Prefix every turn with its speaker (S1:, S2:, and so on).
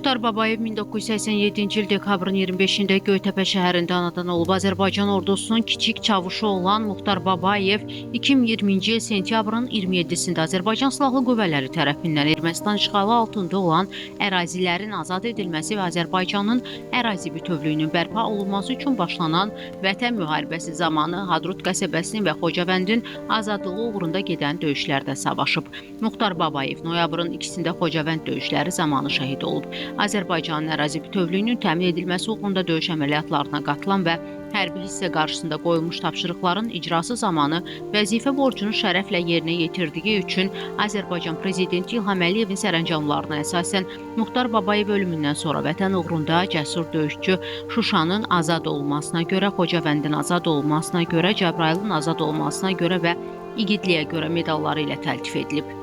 S1: Muxtar Babayev 1987-ci il dekabrın 25-də Göytəpə şəhərində anadan olub. Azərbaycan ordusunun kiçik çavuşu olan Muxtar Babayev 2020-ci il sentyabrın 27-sində Azərbaycan Silahlı Qüvvələri tərəfindən Ermənistan işğalı altında olan ərazilərin azad edilməsi və Azərbaycanın ərazi bütövlüyünün bərpa olunması üçün başlanan Vətən müharibəsi zamanı Hadrut qəsəbəsinin və Xocavəndin azadlığı uğrunda gedən döyüşlərdə savaşıb. Muxtar Babayev noyabrın 2-sində Xocavənd döyüşləri zamanı şəhid olub. Azərbaycanın ərazi bütövlüyünün təmin edilməsi uğrunda döyüş əməliyyatlarına qatılan və hərbi hissə qarşısında qoyulmuş tapşırıqların icrası zamanı vəzifə borcunu şərəflə yerinə yetirdiyi üçün Azərbaycan Prezidenti İlham Əliyevin sərəncamlarına əsasən Muxtar Babayev ölümündən sonra vətən uğrunda cəsur döyüşçü Şuşanın azad olmasına görə, Xocavəndin azad olmasına görə, Cəbrayılın azad olmasına görə və igidliyə görə medalları ilə təltif edilib.